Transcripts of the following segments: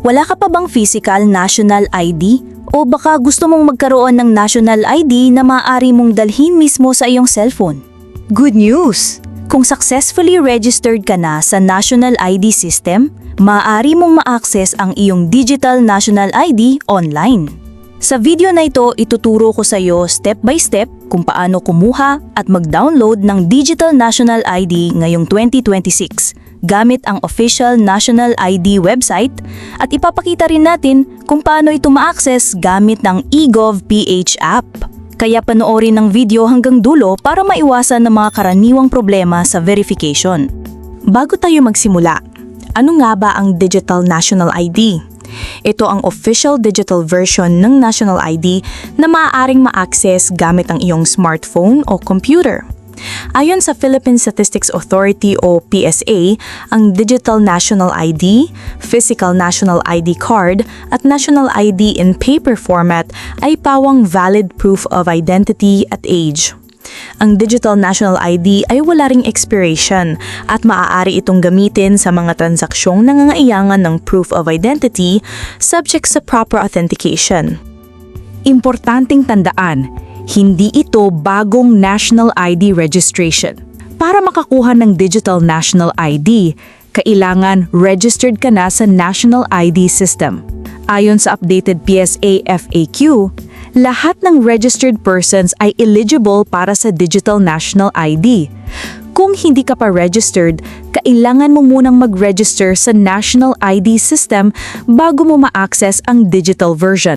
Wala ka pa bang physical national ID? O baka gusto mong magkaroon ng national ID na maaari mong dalhin mismo sa iyong cellphone? Good news! Kung successfully registered ka na sa National ID System, maaari mong ma-access ang iyong digital national ID online. Sa video na ito, ituturo ko sa iyo step by step kung paano kumuha at mag-download ng digital national ID ngayong 2026 gamit ang official national ID website at ipapakita rin natin kung paano ito ma-access gamit ng eGovPH app. Kaya panoorin ang video hanggang dulo para maiwasan ng mga karaniwang problema sa verification. Bago tayo magsimula, ano nga ba ang digital national ID? Ito ang official digital version ng national ID na maaaring ma-access gamit ang iyong smartphone o computer. Ayon sa Philippine Statistics Authority o PSA, ang digital national ID, physical national ID card at national ID in paper format ay pawang valid proof of identity at age. Ang digital national ID ay wala ring expiration at maaari itong gamitin sa mga transaksyong nangangailangan ng proof of identity subject sa proper authentication. Importanteng tandaan, hindi ito bagong national ID registration. Para makakuha ng digital national ID, kailangan registered ka na sa national ID system. Ayon sa updated PSA FAQ, lahat ng registered persons ay eligible para sa digital national ID. Kung hindi ka pa registered, kailangan mo munang mag-register sa national ID system bago mo ma-access ang digital version.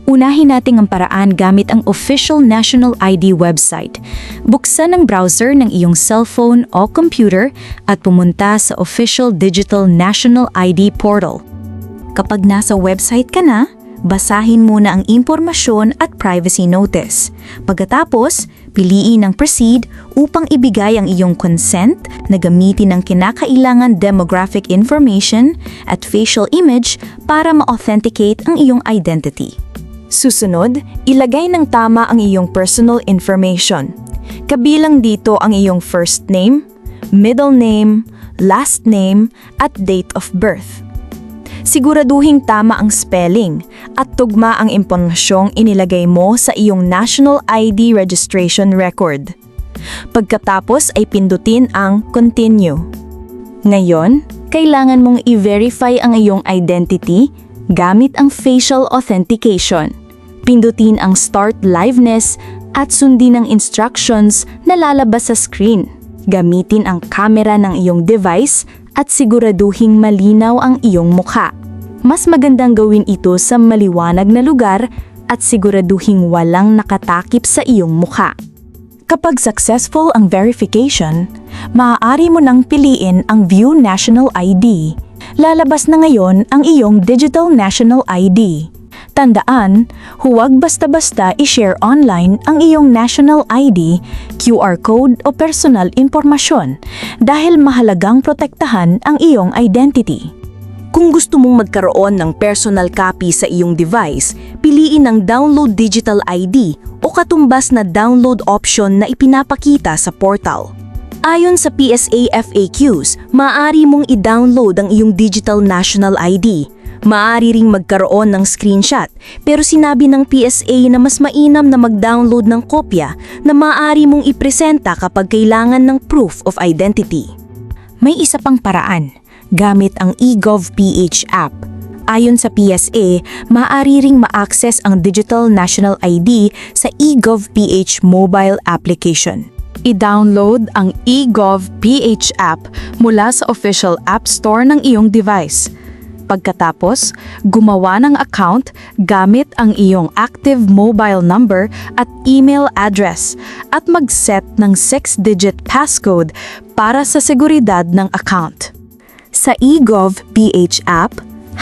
Unahin natin ang paraan gamit ang official national ID website. Buksan ang browser ng iyong cellphone o computer at pumunta sa official digital national ID portal. Kapag nasa website ka na, basahin muna ang impormasyon at privacy notice. Pagkatapos, piliin ang proceed upang ibigay ang iyong consent na gamitin ang kinakailangan demographic information at facial image para ma-authenticate ang iyong identity. Susunod, ilagay ng tama ang iyong personal information. Kabilang dito ang iyong first name, middle name, last name, at date of birth. Siguraduhing tama ang spelling at tugma ang impormasyong inilagay mo sa iyong national ID registration record. Pagkatapos ay pindutin ang continue. Ngayon, kailangan mong i-verify ang iyong identity gamit ang facial authentication. Pindutin ang start liveness at sundin ang instructions na lalabas sa screen. Gamitin ang camera ng iyong device at siguraduhing malinaw ang iyong mukha. Mas magandang gawin ito sa maliwanag na lugar at siguraduhing walang nakatakip sa iyong mukha. Kapag successful ang verification, maaari mo nang piliin ang View National ID. Lalabas na ngayon ang iyong digital national ID. Tandaan, huwag basta-basta i-share online ang iyong national ID, QR code o personal impormasyon dahil mahalagang protektahan ang iyong identity. Kung gusto mong magkaroon ng personal copy sa iyong device, piliin ang Download Digital ID o katumbas na download option na ipinapakita sa portal. Ayon sa PSA FAQs, maaari mong i-download ang iyong digital national ID. Maaari ring magkaroon ng screenshot, pero sinabi ng PSA na mas mainam na mag-download ng kopya na maaari mong ipresenta kapag kailangan ng proof of identity. May isa pang paraan, gamit ang eGovPH app. Ayon sa PSA, maaari ring ma-access ang digital national ID sa eGovPH mobile application. I-download ang eGovPH app mula sa official app store ng iyong device. Pagkatapos, gumawa ng account gamit ang iyong active mobile number at email address at mag-set ng 6-digit passcode para sa seguridad ng account. Sa eGovPH app,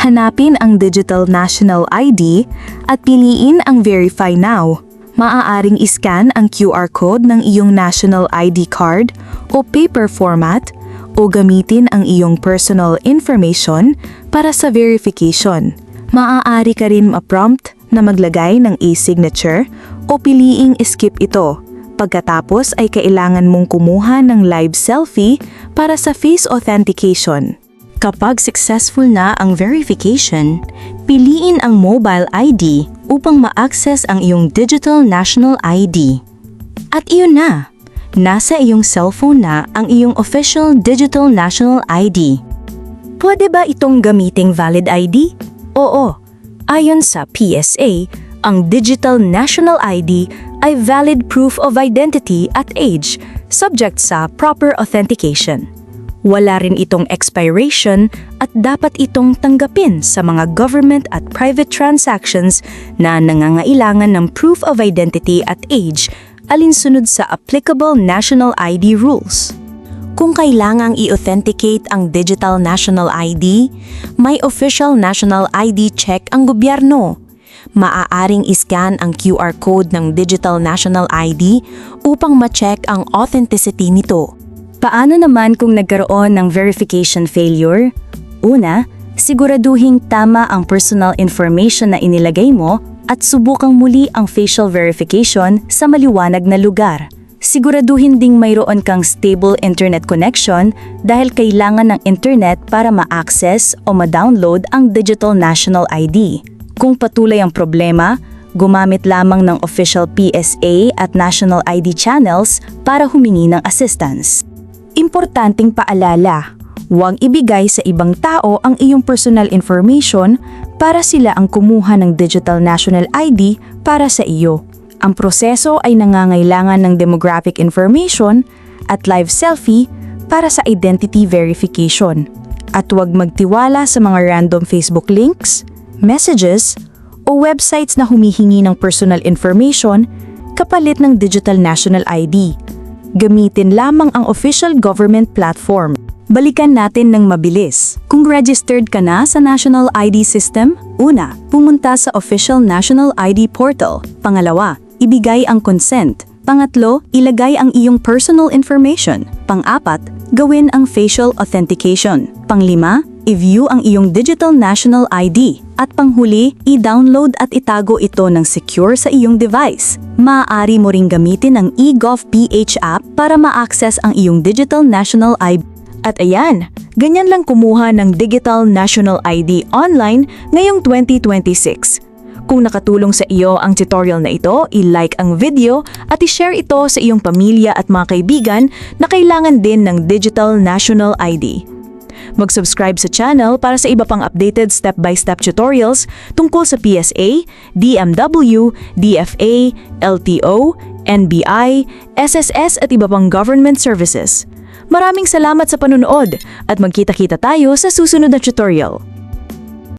hanapin ang Digital National ID at piliin ang Verify Now. Maaaring iscan ang QR code ng iyong national ID card o paper format o gamitin ang iyong personal information para sa verification. Maaari ka rin ma-prompt na maglagay ng e-signature o piliing skip ito. Pagkatapos ay kailangan mong kumuha ng live selfie para sa face authentication. Kapag successful na ang verification, piliin ang mobile ID upang ma-access ang iyong digital national ID. At iyon na, nasa iyong cellphone na ang iyong official digital national ID. Pwede ba itong gamiting valid ID? Oo. Ayon sa PSA, ang digital national ID ay valid proof of identity at age, subject sa proper authentication. Wala rin itong expiration at dapat itong tanggapin sa mga government at private transactions na nangangailangan ng proof of identity at age alinsunod sa applicable national ID rules. Kung kailangang i-authenticate ang digital national ID, may official national ID check ang gobyerno. Maaaring iscan ang QR code ng digital national ID upang ma-check ang authenticity nito. Paano naman kung nagkaroon ng verification failure? Una, siguraduhing tama ang personal information na inilagay mo at subukang muli ang facial verification sa maliwanag na lugar. Siguraduhin ding mayroon kang stable internet connection dahil kailangan ng internet para ma-access o ma-download ang digital national ID. Kung patuloy ang problema, gumamit lamang ng official PSA at national ID channels para humingi ng assistance. Importanteng paalala, huwag ibigay sa ibang tao ang iyong personal information para sila ang kumuha ng digital national ID para sa iyo. Ang proseso ay nangangailangan ng demographic information at live selfie para sa identity verification. At huwag magtiwala sa mga random Facebook links, messages, o websites na humihingi ng personal information kapalit ng digital national ID. Gamitin lamang ang official government platform. Balikan natin ng mabilis. Kung registered ka na sa National ID System, una, pumunta sa official National ID portal. Pangalawa, ibigay ang consent. Pangatlo, ilagay ang iyong personal information. Pang-apat, gawin ang facial authentication. Panglima, i-view ang iyong digital national ID. At panghuli, i-download at itago ito ng secure sa iyong device. Maaari mo ring gamitin ang eGovPH app para ma-access ang iyong digital national ID. At ayan, ganyan lang kumuha ng digital national ID online ngayong 2026. Kung nakatulong sa iyo ang tutorial na ito, i-like ang video at i-share ito sa iyong pamilya at mga kaibigan na kailangan din ng digital national ID. Mag-subscribe sa channel para sa iba pang updated step-by-step tutorials tungkol sa PSA, DMW, DFA, LTO, NBI, SSS at iba pang government services. Maraming salamat sa panunood at magkita-kita tayo sa susunod na tutorial.